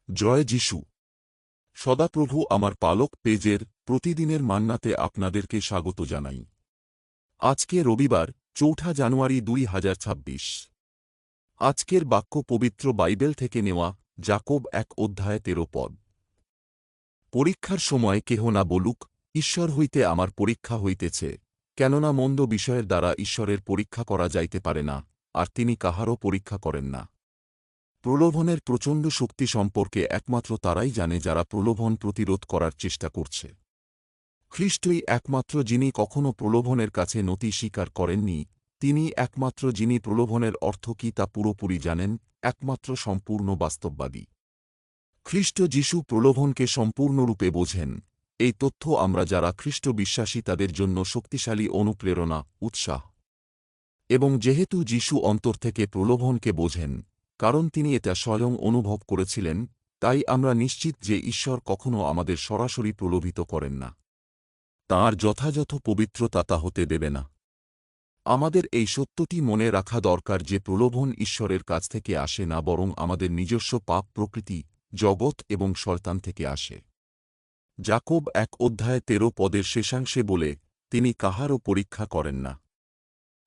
জয় যিশু। সদাপ্রভু আমার পালক পেজের প্রতিদিনের মান্নাতে আপনাদেরকে স্বাগত জানাই। আজকে রবিবার ৪ জানুয়ারি ২০২৬। আজকের বাক্য পবিত্র বাইবেল থেকে নেওয়া, যাকোব ১:১৩ পদ। পরীক্ষার সময় কেহ না বলুক, ঈশ্বর হইতে আমার পরীক্ষা হইতেছে, কেননা মন্দ বিষয়ের দ্বারা ঈশ্বরের পরীক্ষা করা যাইতে পারে না, আর তিনি কাহারও পরীক্ষা করেন না। প্রলোভনের প্রচণ্ড শক্তি সম্পর্কে একমাত্র তারাই জানে যারা প্রলোভন প্রতিরোধ করার চেষ্টা করছে। খ্রিস্টই একমাত্র যিনি কখনও প্রলোভনের কাছে নতি স্বীকার করেননি, তিনি একমাত্র যিনি প্রলোভনের অর্থ কী তা পুরোপুরি জানেন, একমাত্র সম্পূর্ণ বাস্তববাদী। খ্রিস্ট যিশু প্রলোভনকে সম্পূর্ণরূপে বোঝেন। এই তথ্য আমরা যারা খ্রিস্ট বিশ্বাসী তাদের জন্য শক্তিশালী অনুপ্রেরণা, উৎসাহ। এবং যেহেতু যিশু অন্তর থেকে প্রলোভনকে বোঝেন, কারণ তিনি এটা স্বয়ং অনুভব করেছিলেন, তাই আমরা নিশ্চিত যে ঈশ্বর কখনও আমাদের সরাসরি প্রলোভিত করেন না। তাঁর যথাযথ পবিত্রতা তা হতে দেবে না। আমাদের এই সত্যটি মনে রাখা দরকার যে প্রলোভন ঈশ্বরের কাছ থেকে আসে না, বরং আমাদের নিজস্ব পাপ প্রকৃতি, জগৎ এবং শয়তান থেকে আসে। যাকোব ১:১৩ পদের শেষাংশে বলে, তিনি কাহারও পরীক্ষা করেন না।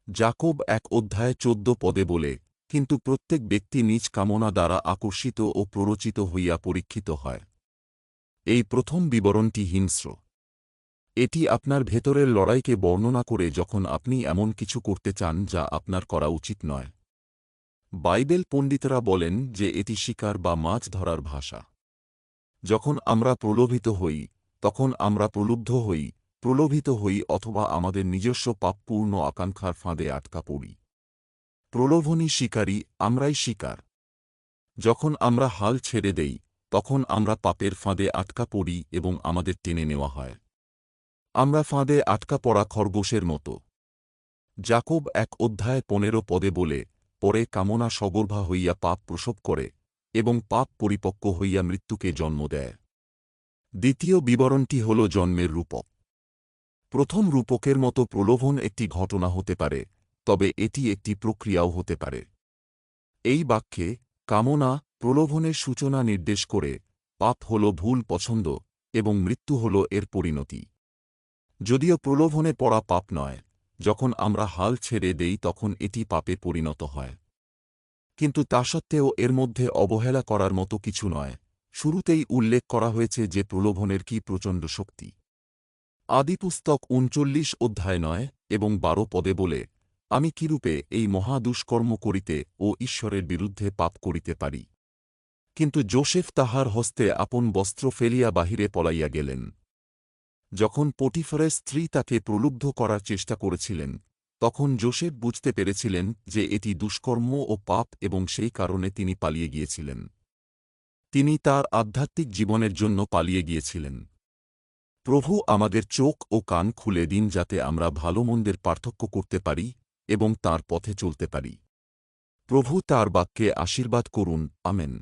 যাকোব ১:১৪ পদে বলে, কিন্তু প্রত্যেক ব্যক্তি নিজ কামনা দ্বারা আকর্ষিত ও প্ররোচিত হইয়া পরীক্ষিত হয়। এই প্রথম বিবরণটি হিংস্র। এটি আপনার ভেতরের লড়াইকে বর্ণনা করে যখন আপনি এমন কিছু করতে চান যা আপনার করা উচিত নয়। বাইবেল পণ্ডিতরা বলেন যে এটি শিকার বা মাছ ধরার ভাষা। যখন আমরা প্রলোভিত হই, তখন আমরা প্রলোভিত হই অথবা আমাদের নিজস্ব পাপপূর্ণ আকাঙ্ক্ষার ফাঁদে আটকা পড়ি। প্রলোভনই শিকারী, আমরাই শিকার। যখন আমরা হাল ছেড়ে দেই, তখন আমরা পাপের ফাঁদে আটকা পড়ি এবং আমাদের টেনে নেওয়া হয়। আমরা ফাঁদে আটকা পড়া খরগোশের মতো। যাকোব ১:১৫ পদে বলে, পরে কামনা সগর্ভা হইয়া পাপ প্রসব করে, এবং পাপ পরিপক্ব হইয়া মৃত্যুকে জন্ম দেয়। দ্বিতীয় বিবরণটি হল জন্মের রূপক। প্রথম রূপকের মতো প্রলোভন একটি ঘটনা হতে পারে, তবে এটি একটি প্রক্রিয়াও হতে পারে। এই বাক্যে কামনা, প্রলোভনের সূচনা নির্দেশ করে, পাপ হল ভুল পছন্দ, এবং মৃত্যু হল এর পরিণতি। যদিও প্রলোভনে পড়া পাপ নয়, যখন আমরা হাল ছেড়ে দেই তখন এটি পাপে পরিণত হয়। কিন্তু তা সত্ত্বেও এর মধ্যে অবহেলা করার মতো কিছু নয়। শুরুতেই উল্লেখ করা হয়েছে যে প্রলোভনের কি প্রচণ্ড শক্তি। আদিপুস্তক ৩৯:৯ এবং ১২ পদে বলে, আমি কিরূপে এই মহা দুষ্কর্ম করিতে ও ঈশ্বরের বিরুদ্ধে পাপ করিতে পারি। কিন্তু যোসেফ তাহার হস্তে আপন বস্ত্র ফেলিয়া বাহিরে পলাইয়া গেলেন। যখন পটিফারের স্ত্রী তাকে প্রলুব্ধ করার চেষ্টা করেছিলেন, তখন যোসেফ বুঝতে পেরেছিলেন যে এটি দুষ্কর্ম ও পাপ এবং সেই কারণে তিনি পালিয়ে গিয়েছিলেন। তিনি তার আধ্যাত্মিক জীবনের জন্য পালিয়ে গিয়েছিলেন। প্রভু আমাদের চোখ ও কান খুলে দিন যাতে আমরা ভালো মন্দের পার্থক্য করতে পারি এবং তাঁর পথে চলতে পারি। প্রভু তাঁর বাক্যে আশীর্বাদ করুন। আমেন।